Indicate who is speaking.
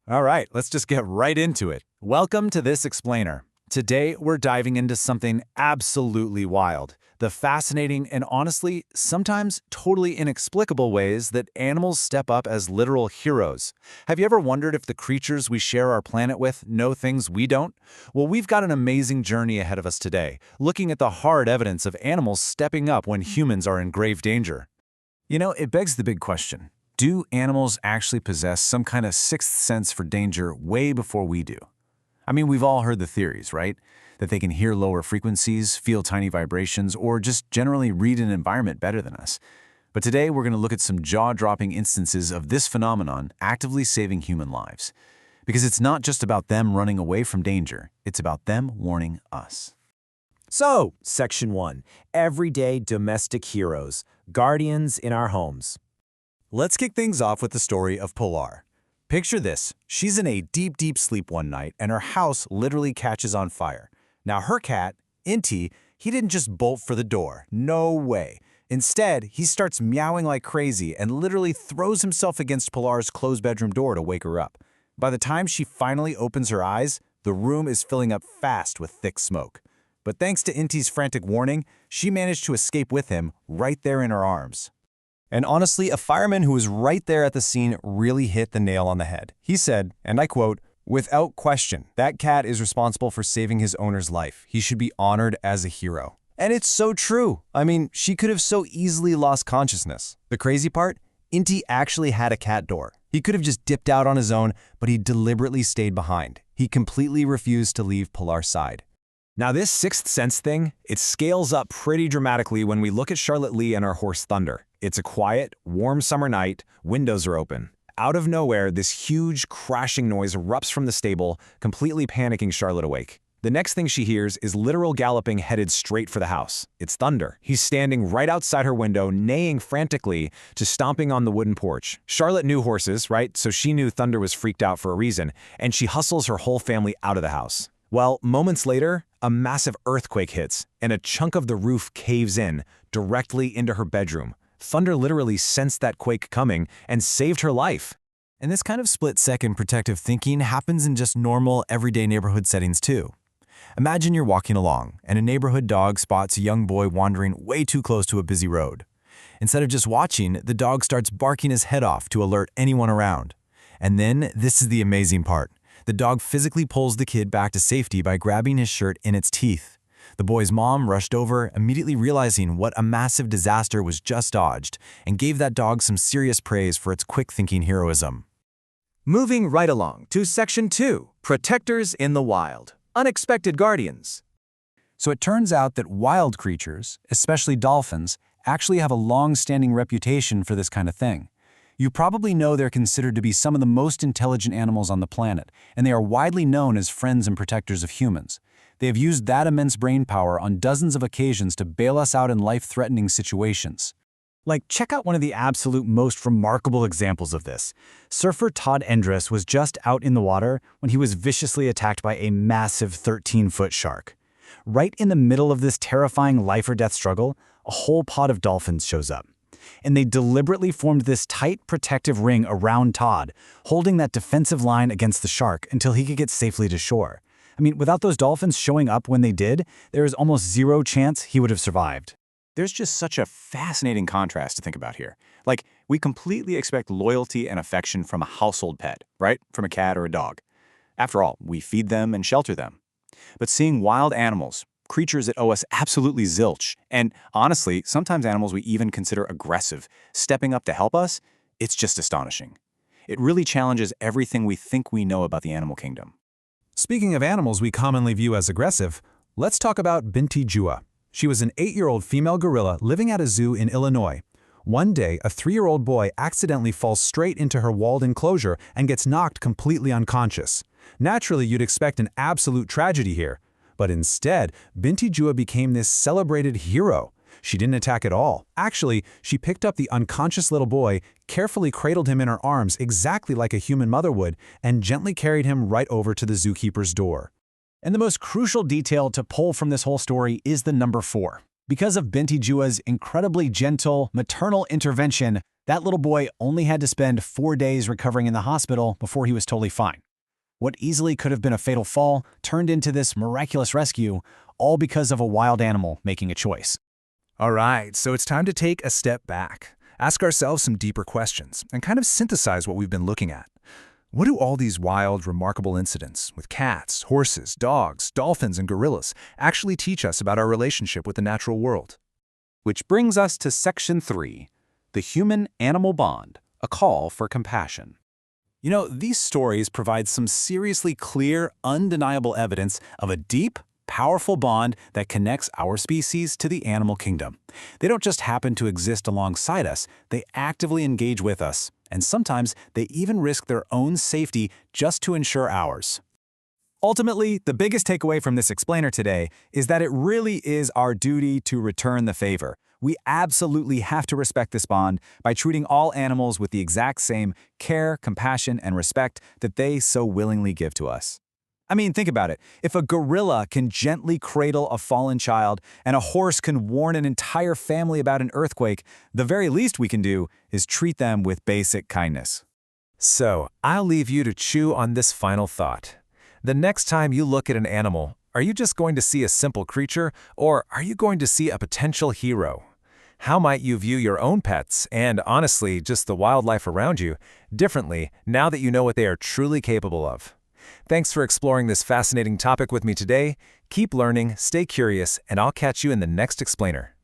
Speaker 1: All right, let's just get right into it. Welcome to This Explainer. Today, we're diving into something absolutely wild. The fascinating and honestly, sometimes totally inexplicable ways that animals step up as literal heroes. Have you ever wondered if the creatures we share our planet with know things we don't? Well, we've got an amazing journey ahead of us today, looking at the hard evidence of animals stepping up when humans are in grave danger. You know, it begs the big question. Do animals actually possess some kind of sixth sense for danger way before we do? I mean, we've all heard the theories, right? That they can hear lower frequencies, feel tiny vibrations, or just generally read an environment better than us. But today, we're going to look at some jaw-dropping instances of this phenomenon actively saving human lives. Because it's not just about them running away from danger, it's about them warning us.
Speaker 2: So, Section 1. Everyday domestic heroes, guardians in our homes.
Speaker 1: Let's kick things off with the story of Pilar. Picture this. She's in a deep, deep sleep one night, and her house literally catches on fire. Now, her cat, Inti, he didn't just bolt for the door. No way. Instead, he starts meowing like crazy and literally throws himself against Pilar's closed bedroom door to wake her up. By the time she finally opens her eyes, the room is filling up fast with thick smoke. But thanks to Inti's frantic warning, she managed to escape with him right there in her arms.
Speaker 3: And honestly, a fireman who was right there at the scene really hit the nail on the head. He said, and I quote, "Without question, that cat is responsible for saving his owner's life. He should be honored as a hero." And it's so true. I mean, she could have so easily lost consciousness. The crazy part? Inti actually had a cat door. He could have just dipped out on his own, but he deliberately stayed behind. He completely refused to leave Pilar's side.
Speaker 2: Now, this sixth sense thing, it scales up pretty dramatically when we look at Charlotte Lee and our horse Thunder. It's a quiet, warm summer night, windows are open. Out of nowhere, this huge, crashing noise erupts from the stable, completely panicking Charlotte awake. The next thing she hears is literal galloping headed straight for the house. It's Thunder. He's standing right outside her window, neighing frantically to stomping on the wooden porch. Charlotte knew horses, right? So she knew Thunder was freaked out for a reason, and she hustles her whole family out of the house. Well, moments later, a massive earthquake hits, and a chunk of the roof caves in, directly into her bedroom. Thunder literally sensed that quake coming and saved her life.
Speaker 1: And this kind of split-second protective thinking happens in just normal, everyday neighborhood settings too. Imagine you're walking along, and a neighborhood dog spots a young boy wandering way too close to a busy road. Instead of just watching, the dog starts barking his head off to alert anyone around. And then, this is the amazing part. The dog physically pulls the kid back to safety by grabbing his shirt in its teeth. The boy's mom rushed over, immediately realizing what a massive disaster was just dodged, and gave that dog some serious praise for its quick-thinking heroism.
Speaker 2: Moving right along to Section 2, Protectors in the Wild, Unexpected Guardians.
Speaker 1: So it turns out that wild creatures, especially dolphins, actually have a long-standing reputation for this kind of thing. You probably know they're considered to be some of the most intelligent animals on the planet, and they are widely known as friends and protectors of humans. They have used that immense brain power on dozens of occasions to bail us out in life-threatening situations.
Speaker 4: Like, check out one of the absolute most remarkable examples of this. Surfer Todd Endress was just out in the water when he was viciously attacked by a massive 13-foot shark. Right in the middle of this terrifying life-or-death struggle, a whole pod of dolphins shows up. And they deliberately formed this tight protective ring around Todd, holding that defensive line against the shark until he could get safely to shore. I mean, without those dolphins showing up when they did, there is almost zero chance he would have survived.
Speaker 5: There's just such a fascinating contrast to think about here. Like, we completely expect loyalty and affection from a household pet, right? From a cat or a dog. After all, we feed them and shelter them. But seeing wild animals, creatures that owe us absolutely zilch, and honestly, sometimes animals we even consider aggressive, stepping up to help us, it's just astonishing. It really challenges everything we think we know about the animal kingdom.
Speaker 1: Speaking of animals we commonly view as aggressive, let's talk about Binti Jua. She was an 8-year-old female gorilla living at a zoo in Illinois. One day, a 3-year-old boy accidentally falls straight into her walled enclosure and gets knocked completely unconscious. Naturally, you'd expect an absolute tragedy here. But instead, Binti Jua became this celebrated hero. She didn't attack at all. Actually, she picked up the unconscious little boy, carefully cradled him in her arms exactly like a human mother would, and gently carried him right over to the zookeeper's door.
Speaker 4: And the most crucial detail to pull from this whole story is the number 4. Because of Binti Jua's incredibly gentle, maternal intervention, That little boy only had to spend 4 days recovering in the hospital before he was totally fine. What easily could have been a fatal fall turned into this miraculous rescue, all because of a wild animal making a choice.
Speaker 2: All right, so it's time to take a step back, ask ourselves some deeper questions, and kind of synthesize what we've been looking at. What do all these wild, remarkable incidents with cats, horses, dogs, dolphins, and gorillas actually teach us about our relationship with the natural world?
Speaker 5: Which brings us to Section 3, the human-animal bond, a call for compassion. You know, these stories provide some seriously clear, undeniable evidence of a deep, powerful bond that connects our species to the animal kingdom. They don't just happen to exist alongside us, they actively engage with us, and sometimes they even risk their own safety just to ensure ours. Ultimately, the biggest takeaway from this explainer today is that it really is our duty to return the favor. We absolutely have to respect this bond by treating all animals with the exact same care, compassion, and respect that they so willingly give to us. I mean, think about it. If a gorilla can gently cradle a fallen child and a horse can warn an entire family about an earthquake, the very least we can do is treat them with basic kindness.
Speaker 2: So, I'll leave you to chew on this final thought. The next time you look at an animal, are you just going to see a simple creature, or are you going to see a potential hero? How might you view your own pets, and honestly, just the wildlife around you, differently now that you know what they are truly capable of? Thanks for exploring this fascinating topic with me today. Keep learning, stay curious, and I'll catch you in the next explainer.